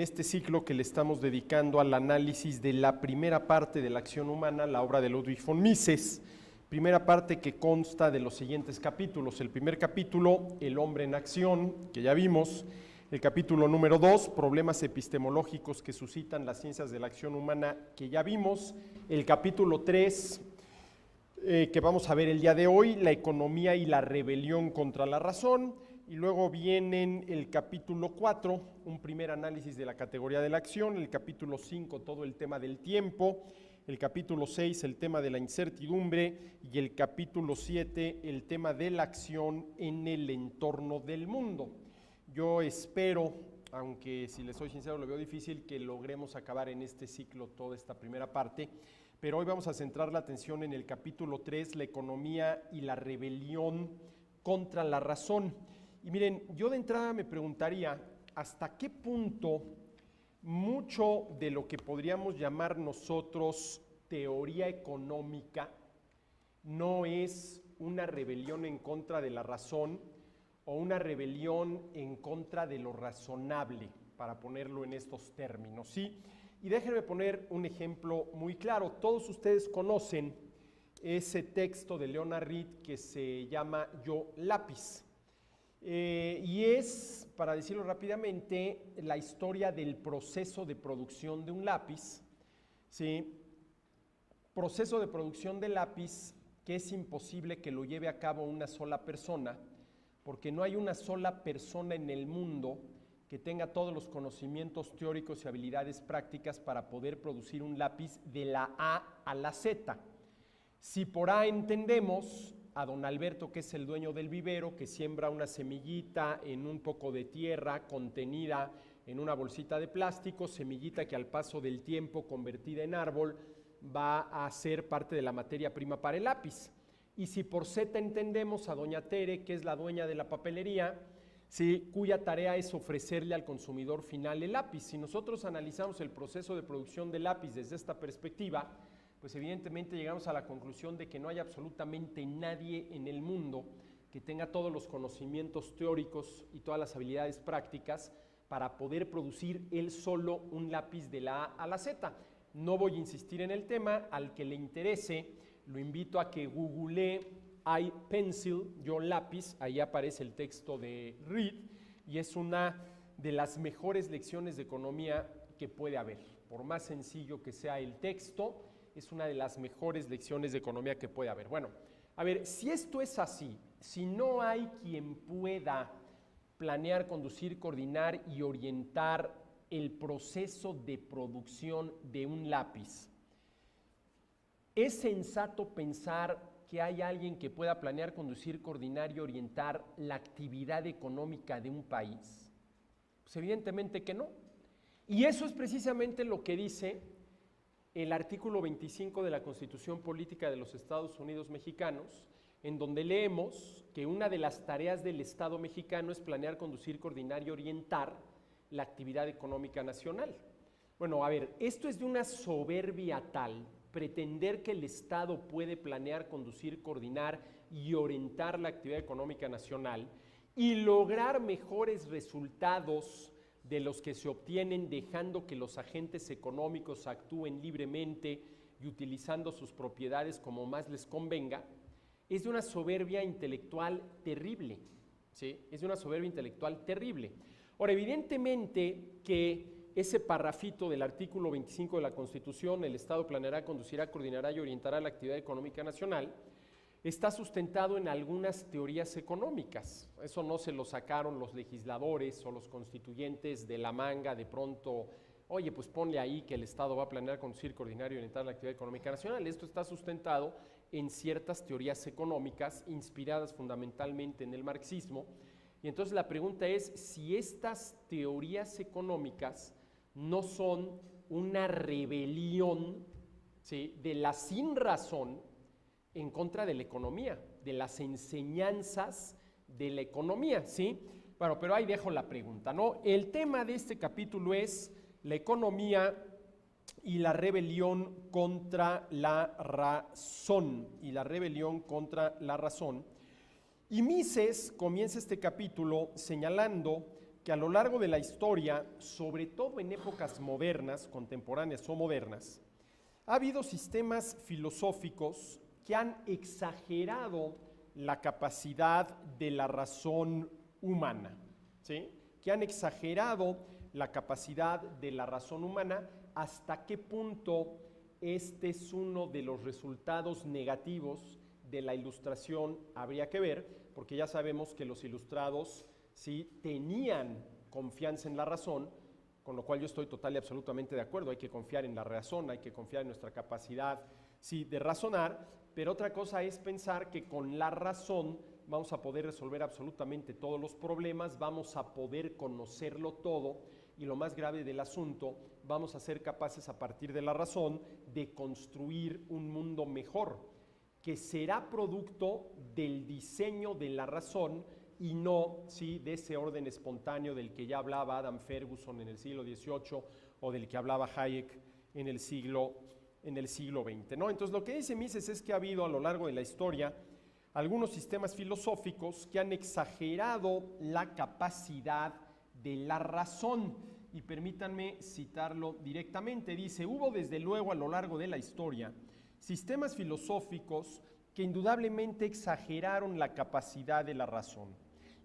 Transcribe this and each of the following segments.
este ciclo que le estamos dedicando al análisis de la primera parte de la acción humana, la obra de Ludwig von Mises, primera parte que consta de los siguientes capítulos. El primer capítulo, El hombre en acción, que ya vimos. El capítulo número 2, problemas epistemológicos que suscitan las ciencias de la acción humana, que ya vimos. El capítulo 3, que vamos a ver el día de hoy, la economía y la rebelión contra la razón. Y luego vienen el capítulo 4, un primer análisis de la categoría de la acción. El capítulo 5, todo el tema del tiempo. El capítulo 6, el tema de la incertidumbre. Y el capítulo 7, el tema de la acción en el entorno del mundo. Yo espero, aunque si les soy sincero lo veo difícil, que logremos acabar en este ciclo toda esta primera parte, pero hoy vamos a centrar la atención en el capítulo 3, la economía y la rebelión contra la razón. Y miren, yo de entrada me preguntaría, ¿hasta qué punto mucho de lo que podríamos llamar nosotros teoría económica no es una rebelión en contra de la razón o una rebelión en contra de lo razonable, para ponerlo en estos términos, ¿sí? Y déjenme poner un ejemplo muy claro. Todos ustedes conocen ese texto de Leonard Read que se llama Yo lápiz. Y es, para decirlo rápidamente, la historia del proceso de producción de un lápiz, ¿sí? Proceso de producción de lápiz que es imposible que lo lleve a cabo una sola persona, porque no hay una sola persona en el mundo que tenga todos los conocimientos teóricos y habilidades prácticas para poder producir un lápiz de la A a la Z. Si por A entendemos a don Alberto, que es el dueño del vivero, que siembra una semillita en un poco de tierra contenida en una bolsita de plástico, semillita que al paso del tiempo, convertida en árbol, va a ser parte de la materia prima para el lápiz. Y si por Z entendemos a doña Tere, que es la dueña de la papelería, ¿sí?, cuya tarea es ofrecerle al consumidor final el lápiz. Si nosotros analizamos el proceso de producción del lápiz desde esta perspectiva, pues evidentemente llegamos a la conclusión de que no hay absolutamente nadie en el mundo que tenga todos los conocimientos teóricos y todas las habilidades prácticas para poder producir él solo un lápiz de la A a la Z. No voy a insistir en el tema. Al que le interese, lo invito a que googlee iPencil, yo lápiz, ahí aparece el texto de Read, y es una de las mejores lecciones de economía que puede haber. Por más sencillo que sea el texto, es una de las mejores lecciones de economía que puede haber. Bueno, a ver, si esto es así, si no hay quien pueda planear, conducir, coordinar y orientar el proceso de producción de un lápiz, ¿es sensato pensar que hay alguien que pueda planear, conducir, coordinar y orientar la actividad económica de un país? Pues evidentemente que no. Y eso es precisamente lo que dice el artículo 25 de la Constitución Política de los Estados Unidos Mexicanos, en donde leemos que una de las tareas del Estado mexicano es planear, conducir, coordinar y orientar la actividad económica nacional. Bueno, a ver, esto es de una soberbia tal, pretender que el Estado puede planear, conducir, coordinar y orientar la actividad económica nacional y lograr mejores resultados de los que se obtienen dejando que los agentes económicos actúen libremente y utilizando sus propiedades como más les convenga, es de una soberbia intelectual terrible, ¿sí? Es de una soberbia intelectual terrible. Ahora, evidentemente que ese parrafito del artículo 25 de la Constitución, el Estado planeará, conducirá, coordinará y orientará la actividad económica nacional, está sustentado en algunas teorías económicas. Eso no se lo sacaron los legisladores o los constituyentes de la manga de pronto. Oye, pues ponle ahí que el Estado va a planear, conducir, coordinar y orientar la actividad económica nacional. Esto está sustentado en ciertas teorías económicas inspiradas fundamentalmente en el marxismo. Y entonces la pregunta es si estas teorías económicas no son una rebelión, ¿sí?, de la sinrazón en contra de la economía, de las enseñanzas de la economía, ¿sí? Bueno, pero ahí dejo la pregunta, ¿no? El tema de este capítulo es la economía y la rebelión contra la razón, Y Mises comienza este capítulo señalando que a lo largo de la historia, sobre todo en épocas modernas, contemporáneas o modernas, ha habido sistemas filosóficos que han exagerado la capacidad de la razón humana, ¿sí? Que han exagerado la capacidad de la razón humana. ¿Hasta qué punto este es uno de los resultados negativos de la Ilustración? Habría que ver, porque ya sabemos que los ilustrados sí tenían confianza en la razón, con lo cual yo estoy total y absolutamente de acuerdo. Hay que confiar en la razón, hay que confiar en nuestra capacidad, sí, de razonar, pero otra cosa es pensar que con la razón vamos a poder resolver absolutamente todos los problemas, vamos a poder conocerlo todo, y lo más grave del asunto, vamos a ser capaces a partir de la razón de construir un mundo mejor, que será producto del diseño de la razón y no, sí, de ese orden espontáneo del que ya hablaba Adam Ferguson en el siglo XVIII o del que hablaba Hayek en el siglo XX, ¿no? Entonces, lo que dice Mises es que ha habido a lo largo de la historia algunos sistemas filosóficos que han exagerado la capacidad de la razón. Y permítanme citarlo directamente. Dice: hubo desde luego a lo largo de la historia sistemas filosóficos que indudablemente exageraron la capacidad de la razón.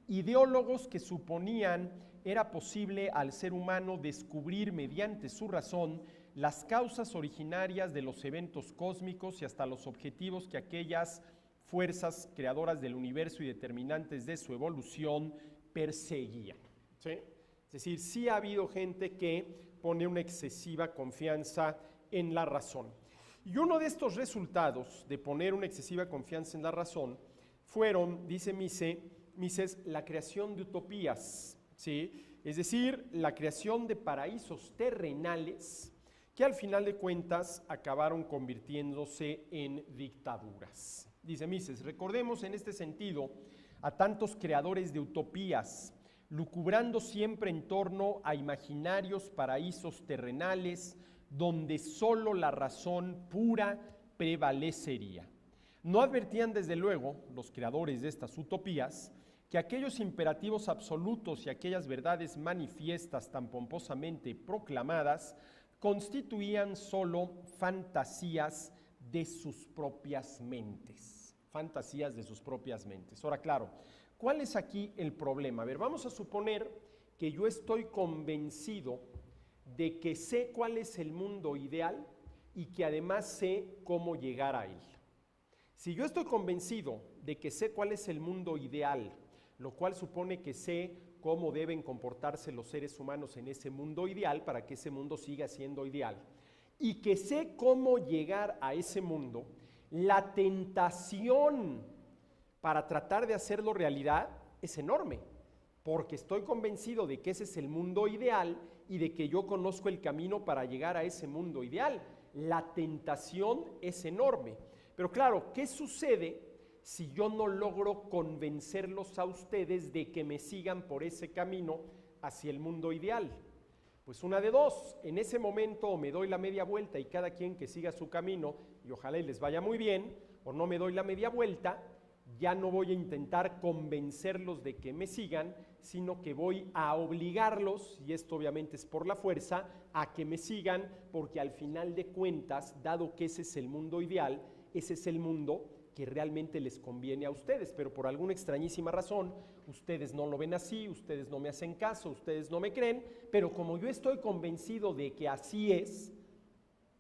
Ideólogos que suponían era posible al ser humano descubrir mediante su razón las causas originarias de los eventos cósmicos y hasta los objetivos que aquellas fuerzas creadoras del universo y determinantes de su evolución perseguían, ¿sí? Es decir, sí ha habido gente que pone una excesiva confianza en la razón. Y uno de estos resultados de poner una excesiva confianza en la razón fueron, dice Mises, la creación de utopías, ¿sí? Es decir, la creación de paraísos terrenales que al final de cuentas acabaron convirtiéndose en dictaduras. Dice Mises: recordemos en este sentido a tantos creadores de utopías, lucubrando siempre en torno a imaginarios paraísos terrenales donde solo la razón pura prevalecería. No advertían desde luego los creadores de estas utopías que aquellos imperativos absolutos y aquellas verdades manifiestas tan pomposamente proclamadas constituían solo fantasías de sus propias mentes. Fantasías de sus propias mentes. Ahora, claro, ¿cuál es aquí el problema? A ver, vamos a suponer que yo estoy convencido de que sé cuál es el mundo ideal y que además sé cómo llegar a él. Si yo estoy convencido de que sé cuál es el mundo ideal, lo cual supone que sé cómo deben comportarse los seres humanos en ese mundo ideal para que ese mundo siga siendo ideal, y que sé cómo llegar a ese mundo, la tentación para tratar de hacerlo realidad es enorme, porque estoy convencido de que ese es el mundo ideal y de que yo conozco el camino para llegar a ese mundo ideal. La tentación es enorme. Pero claro, ¿qué sucede si yo no logro convencerlos a ustedes de que me sigan por ese camino hacia el mundo ideal? Pues una de dos: en ese momento o me doy la media vuelta y cada quien que siga su camino y ojalá les vaya muy bien, o no me doy la media vuelta, ya no voy a intentar convencerlos de que me sigan, sino que voy a obligarlos, y esto obviamente es por la fuerza, a que me sigan, porque al final de cuentas, dado que ese es el mundo ideal, ese es el mundo que realmente les conviene a ustedes, pero por alguna extrañísima razón, ustedes no lo ven así, ustedes no me hacen caso, ustedes no me creen, pero como yo estoy convencido de que así es,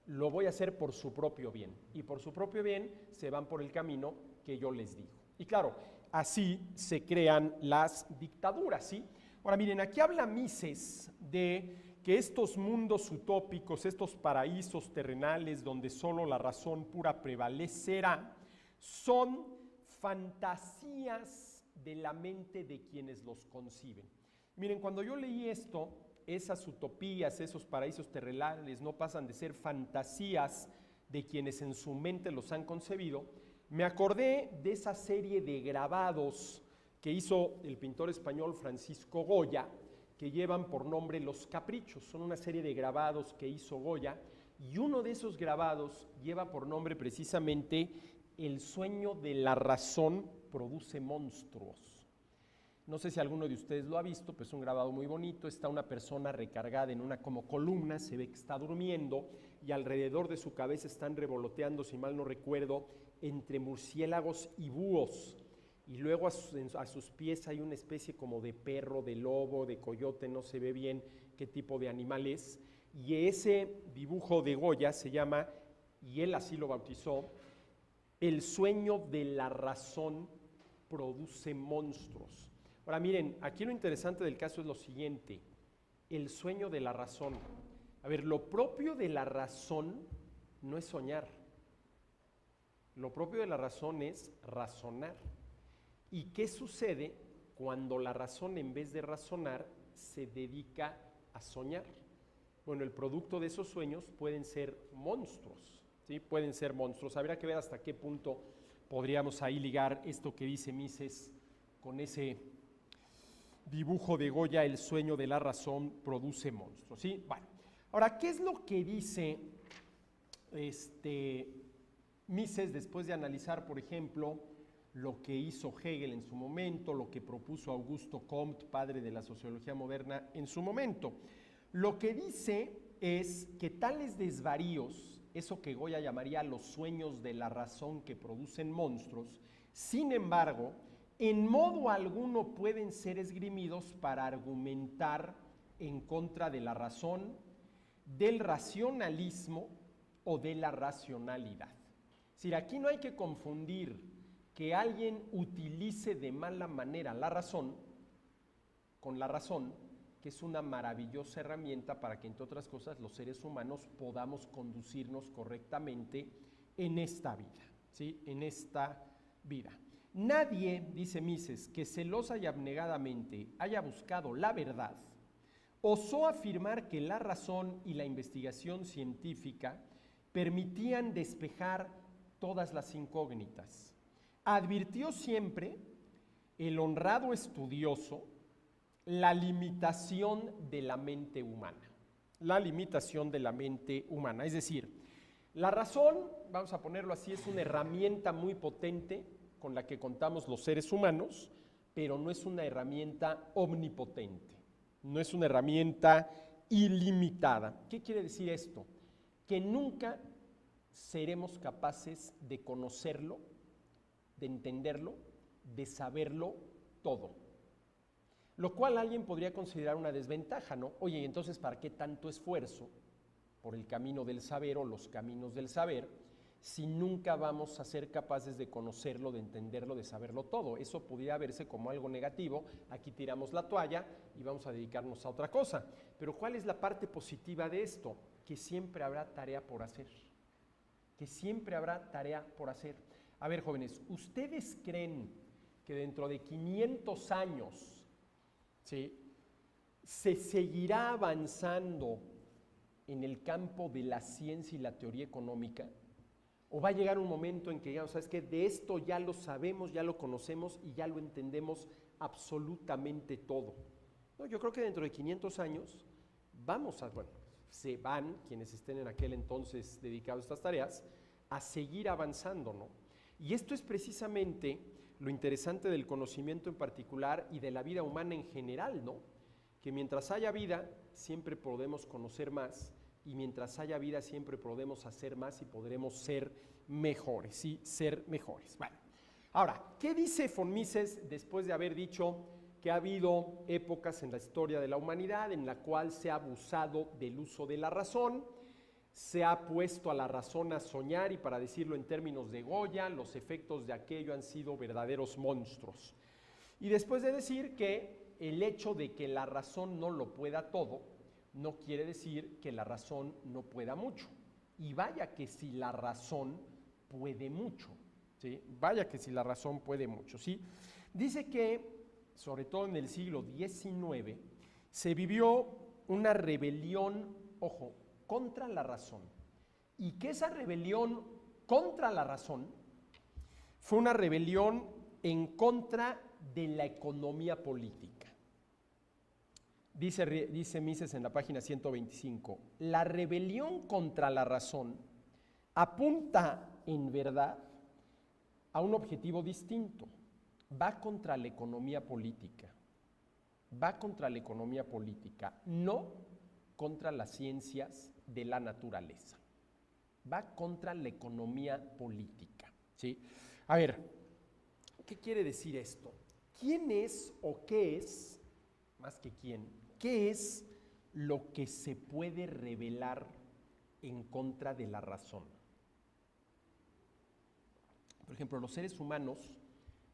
lo voy a hacer por su propio bien, y por su propio bien se van por el camino que yo les digo. Y claro, así se crean las dictaduras, ¿sí? Ahora miren, aquí habla Mises de que estos mundos utópicos, estos paraísos terrenales donde solo la razón pura prevalecerá, son fantasías de la mente de quienes los conciben. Miren, cuando yo leí esto, esas utopías, esos paraísos terrenales no pasan de ser fantasías de quienes en su mente los han concebido. Me acordé de esa serie de grabados que hizo el pintor español Francisco Goya, que llevan por nombre Los Caprichos. Son una serie de grabados que hizo Goya, y uno de esos grabados lleva por nombre precisamente El sueño de la razón produce monstruos. No sé si alguno de ustedes lo ha visto, pues es un grabado muy bonito. Está una persona recargada en una como columna, se ve que está durmiendo y alrededor de su cabeza están revoloteando, si mal no recuerdo, entre murciélagos y búhos. Y luego a sus pies hay una especie como de perro, de lobo, de coyote, no se ve bien qué tipo de animal es. Y ese dibujo de Goya se llama, y él así lo bautizó, El sueño de la razón produce monstruos. Ahora miren, aquí lo interesante del caso es lo siguiente, el sueño de la razón. A ver, lo propio de la razón no es soñar, lo propio de la razón es razonar. ¿Y qué sucede cuando la razón en vez de razonar se dedica a soñar? Bueno, el producto de esos sueños pueden ser monstruos, ¿sí? Pueden ser monstruos. Habría que ver hasta qué punto podríamos ahí ligar esto que dice Mises con ese dibujo de Goya, el sueño de la razón produce monstruos, ¿sí? Bueno, ahora, ¿qué es lo que dice Mises después de analizar, por ejemplo, lo que hizo Hegel en su momento, lo que propuso Augusto Comte, padre de la sociología moderna, en su momento? Lo que dice es que tales desvaríos, eso que Goya llamaría los sueños de la razón que producen monstruos, sin embargo, en modo alguno pueden ser esgrimidos para argumentar en contra de la razón, del racionalismo o de la racionalidad. Es decir, aquí no hay que confundir que alguien utilice de mala manera la razón con la razón, que es una maravillosa herramienta para que, entre otras cosas, los seres humanos podamos conducirnos correctamente en esta vida, ¿sí? En esta vida. Nadie, dice Mises, que celosa y abnegadamente haya buscado la verdad, osó afirmar que la razón y la investigación científica permitían despejar todas las incógnitas. Advirtió siempre el honrado estudioso la limitación de la mente humana. La limitación de la mente humana. Es decir, la razón, vamos a ponerlo así, es una herramienta muy potente con la que contamos los seres humanos, pero no es una herramienta omnipotente, no es una herramienta ilimitada. ¿Qué quiere decir esto? Que nunca seremos capaces de conocerlo, de entenderlo, de saberlo todo. Lo cual alguien podría considerar una desventaja, ¿no? Oye, entonces, ¿para qué tanto esfuerzo por el camino del saber o los caminos del saber si nunca vamos a ser capaces de conocerlo, de entenderlo, de saberlo todo? Eso podría verse como algo negativo. Aquí tiramos la toalla y vamos a dedicarnos a otra cosa. Pero ¿cuál es la parte positiva de esto? Que siempre habrá tarea por hacer. Que siempre habrá tarea por hacer. A ver, jóvenes, ¿ustedes creen que dentro de 500 años, ¿sí, se seguirá avanzando en el campo de la ciencia y la teoría económica? ¿O va a llegar un momento en que digamos, ¿sabes qué? De esto ya lo sabemos, ya lo conocemos y ya lo entendemos absolutamente todo? No, yo creo que dentro de 500 años se van, quienes estén en aquel entonces dedicados a estas tareas, a seguir avanzando, ¿no? Y esto es precisamente lo interesante del conocimiento en particular y de la vida humana en general, ¿no? Que mientras haya vida, siempre podemos conocer más, y mientras haya vida, siempre podemos hacer más y podremos ser mejores, ¿sí? Ser mejores. Bueno, ahora, ¿qué dice von Mises después de haber dicho que ha habido épocas en la historia de la humanidad en la cual se ha abusado del uso de la razón, se ha puesto a la razón a soñar y, para decirlo en términos de Goya, los efectos de aquello han sido verdaderos monstruos? Y después de decir que el hecho de que la razón no lo pueda todo, no quiere decir que la razón no pueda mucho. Y vaya que si la razón puede mucho, ¿sí? Vaya que si la razón puede mucho, ¿sí? Dice que, sobre todo en el siglo XIX, se vivió una rebelión, ojo, contra la razón. Y que esa rebelión contra la razón fue una rebelión en contra de la economía política. Dice Mises en la página 125, la rebelión contra la razón apunta en verdad a un objetivo distinto, va contra la economía política. Va contra la economía política, no contra las ciencias de la naturaleza. Va contra la economía política, ¿sí? A ver, ¿qué quiere decir esto? ¿Quién es o qué es, más que quién, qué es lo que se puede revelar en contra de la razón? Por ejemplo, los seres humanos,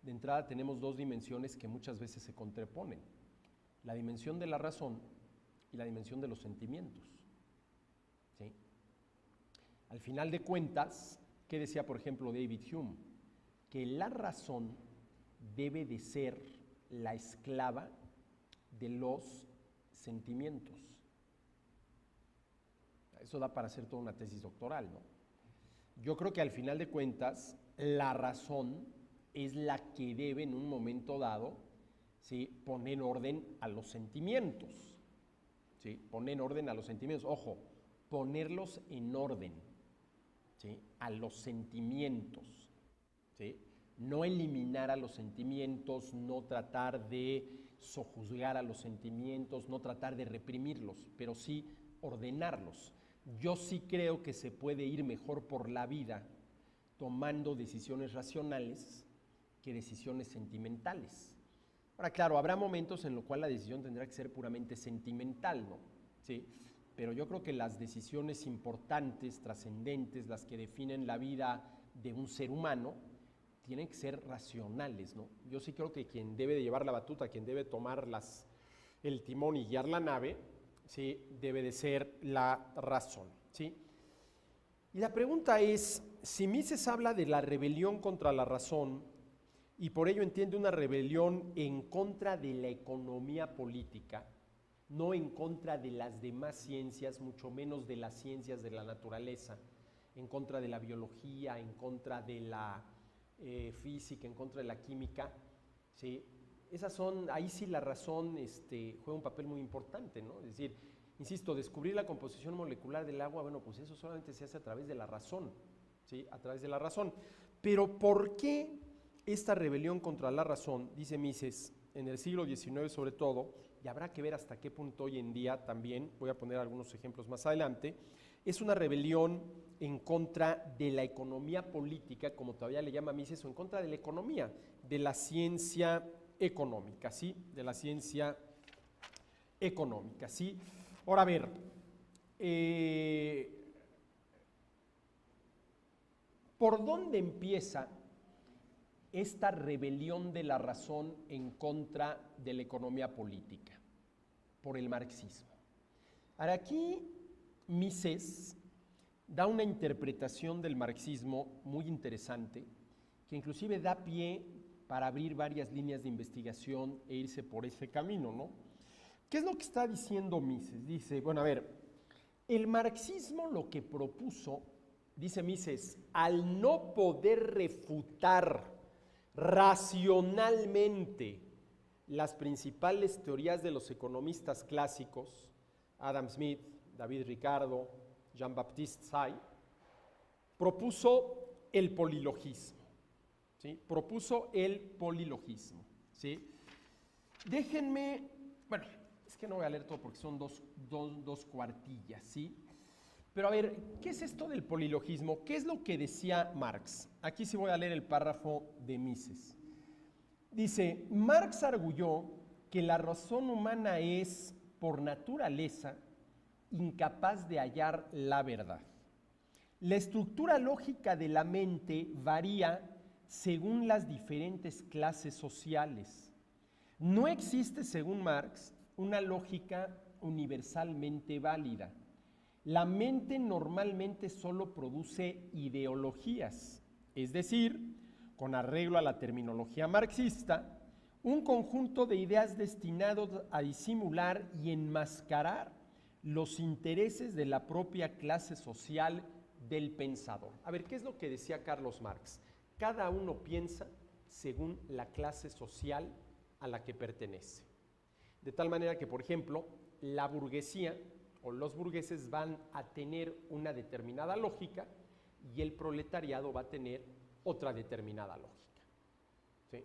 de entrada tenemos dos dimensiones que muchas veces se contraponen: la dimensión de la razón y la dimensión de los sentimientos, ¿sí? Al final de cuentas, ¿qué decía, por ejemplo, David Hume? Que la razón debe de ser la esclava de los sentimientos. Eso da para hacer toda una tesis doctoral, ¿no? Yo creo que al final de cuentas, la razón es la que debe en un momento dado, ¿sí?, poner orden a los sentimientos, ¿sí? Poner orden a los sentimientos. Ojo, ponerlos en orden, ¿sí?, a los sentimientos, ¿sí? No eliminar a los sentimientos, no tratar de sojuzgar a los sentimientos, no tratar de reprimirlos, pero sí ordenarlos. Yo sí creo que se puede ir mejor por la vida tomando decisiones racionales que decisiones sentimentales. Ahora, claro, habrá momentos en los cuales la decisión tendrá que ser puramente sentimental, ¿no? ¿Sí? Pero yo creo que las decisiones importantes, trascendentes, las que definen la vida de un ser humano, tienen que ser racionales, ¿no? Yo sí creo que quien debe de llevar la batuta, quien debe tomar el timón y guiar la nave, ¿sí?, debe de ser la razón, ¿sí? Y la pregunta es, si Mises habla de la rebelión contra la razón y por ello entiende una rebelión en contra de la economía política, no en contra de las demás ciencias, mucho menos de las ciencias de la naturaleza, en contra de la biología, en contra de la física, en contra de la química, ¿sí? Ahí sí la razón juega un papel muy importante, ¿no? Es decir, insisto, descubrir la composición molecular del agua, bueno, pues eso solamente se hace a través de la razón, ¿sí? A través de la razón. Pero ¿por qué esta rebelión contra la razón, dice Mises, en el siglo XIX sobre todo, y habrá que ver hasta qué punto hoy en día también, voy a poner algunos ejemplos más adelante, es una rebelión en contra de la economía política, como todavía le llama Mises, o en contra de la economía, de la ciencia económica, ¿sí? De la ciencia económica, ¿sí? Ahora, a ver, ¿por dónde empieza esta rebelión de la razón en contra de la economía política? Por el marxismo. Ahora, aquí Mises da una interpretación del marxismo muy interesante, que inclusive da pie para abrir varias líneas de investigación e irse por ese camino, ¿no? ¿Qué es lo que está diciendo Mises? Dice, bueno, a ver, el marxismo lo que propuso, dice Mises, al no poder refutar racionalmente las principales teorías de los economistas clásicos, Adam Smith, David Ricardo, Jean-Baptiste Say, propuso el polilogismo, ¿sí? Propuso el polilogismo, ¿sí? Déjenme, bueno, es que no voy a leer todo porque son dos cuartillas, ¿sí? Pero a ver, ¿qué es esto del polilogismo? ¿Qué es lo que decía Marx? Aquí sí voy a leer el párrafo de Mises. Dice, Marx arguyó que la razón humana es, por naturaleza, incapaz de hallar la verdad. La estructura lógica de la mente varía según las diferentes clases sociales. No existe, según Marx, una lógica universalmente válida. La mente normalmente solo produce ideologías, es decir, con arreglo a la terminología marxista, un conjunto de ideas destinados a disimular y enmascarar los intereses de la propia clase social del pensador. A ver, ¿qué es lo que decía Carlos Marx? Cada uno piensa según la clase social a la que pertenece. De tal manera que, por ejemplo, la burguesía o los burgueses van a tener una determinada lógica y el proletariado va a tener otra determinada lógica, ¿sí?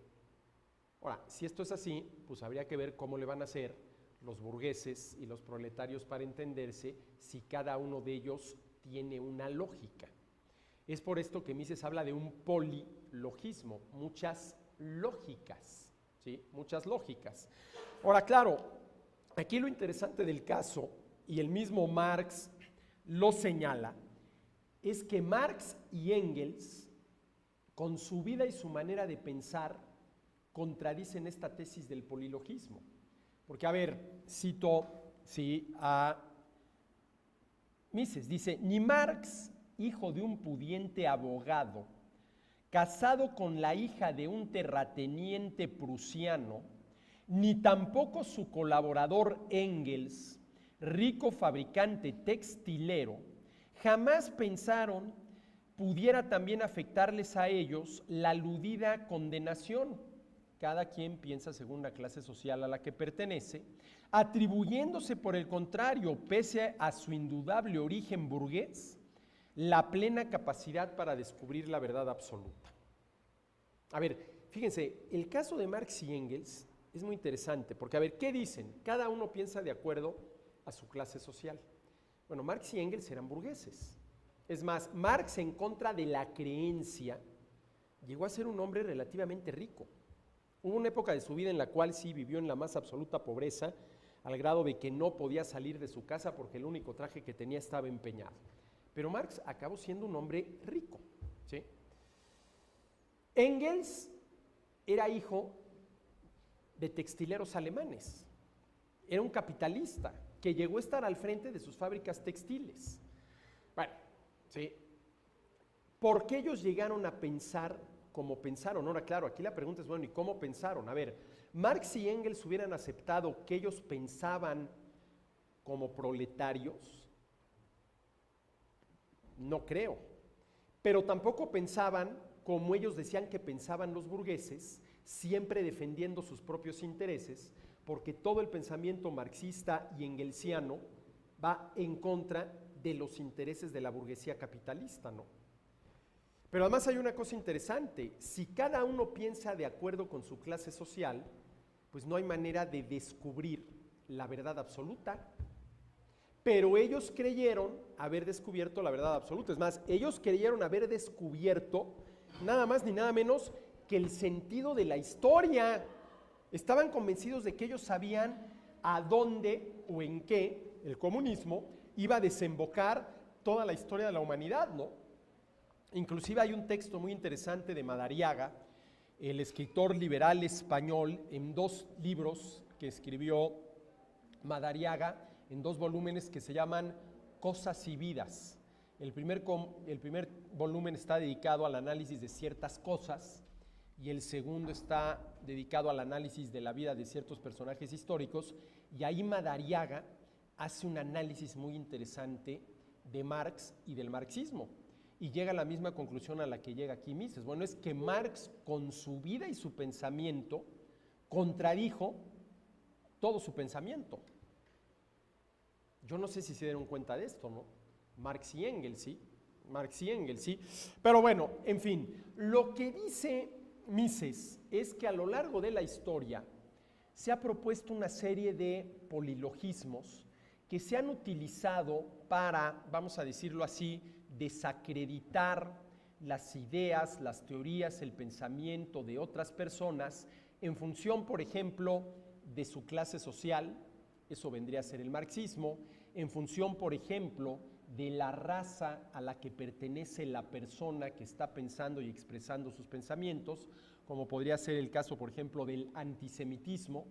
Ahora, si esto es así, pues habría que ver cómo le van a hacer los burgueses y los proletarios para entenderse si cada uno de ellos tiene una lógica. Es por esto que Mises habla de un polilogismo, muchas lógicas, ¿sí? Muchas lógicas. Ahora, claro, aquí lo interesante del caso, y el mismo Marx lo señala, es que Marx y Engels, con su vida y su manera de pensar, contradicen esta tesis del polilogismo. Porque, a ver, cito a Mises, dice, ni Marx, hijo de un pudiente abogado, casado con la hija de un terrateniente prusiano, ni tampoco su colaborador Engels, rico fabricante textilero, jamás pensaron pudiera también afectarles a ellos la aludida condenación. Cada quien piensa según la clase social a la que pertenece, atribuyéndose por el contrario, pese a su indudable origen burgués, la plena capacidad para descubrir la verdad absoluta. A ver, fíjense, el caso de Marx y Engels es muy interesante, porque a ver, ¿qué dicen? Cada uno piensa de acuerdo a su clase social. Bueno, Marx y Engels eran burgueses. Es más, Marx, en contra de la creencia, llegó a ser un hombre relativamente rico. Hubo una época de su vida en la cual sí vivió en la más absoluta pobreza, al grado de que no podía salir de su casa porque el único traje que tenía estaba empeñado. Pero Marx acabó siendo un hombre rico, ¿sí? Engels era hijo de textileros alemanes. Era un capitalista que llegó a estar al frente de sus fábricas textiles. Bueno, ¿sí? ¿Por qué ellos llegaron a pensar como pensaron? Ahora, claro, aquí la pregunta es, bueno, ¿y cómo pensaron? A ver, Marx y Engels hubieran aceptado que ellos pensaban como proletarios. No creo. Pero tampoco pensaban como ellos decían que pensaban los burgueses, siempre defendiendo sus propios intereses, porque todo el pensamiento marxista y engelsiano va en contra de los intereses de la burguesía capitalista, ¿no? Pero además hay una cosa interesante, si cada uno piensa de acuerdo con su clase social, pues no hay manera de descubrir la verdad absoluta. Pero ellos creyeron haber descubierto la verdad absoluta. Es más, ellos creyeron haber descubierto nada más ni nada menos que el sentido de la historia. Estaban convencidos de que ellos sabían a dónde o en qué el comunismo iba a desembocar toda la historia de la humanidad, ¿no? Inclusive hay un texto muy interesante de Madariaga, el escritor liberal español, en 2 libros que escribió Madariaga, en 2 volúmenes que se llaman Cosas y Vidas. El primer volumen está dedicado al análisis de ciertas cosas y el segundo está dedicado al análisis de la vida de ciertos personajes históricos, y ahí Madariaga hace un análisis muy interesante de Marx y del marxismo, y llega a la misma conclusión a la que llega aquí Mises. Bueno, es que Marx con su vida y su pensamiento contradijo todo su pensamiento. Yo no sé si se dieron cuenta de esto, ¿no? Marx y Engels, sí. Marx y Engels, sí. Pero bueno, en fin, lo que dice Mises es que a lo largo de la historia se ha propuesto una serie de polilogismos que se han utilizado para, vamos a decirlo así, desacreditar las ideas, las teorías, el pensamiento de otras personas en función, por ejemplo, de su clase social. Eso vendría a ser el marxismo, en función, por ejemplo, de la raza a la que pertenece la persona que está pensando y expresando sus pensamientos, como podría ser el caso, por ejemplo, del antisemitismo.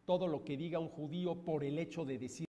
Todo lo que diga un judío por el hecho de decir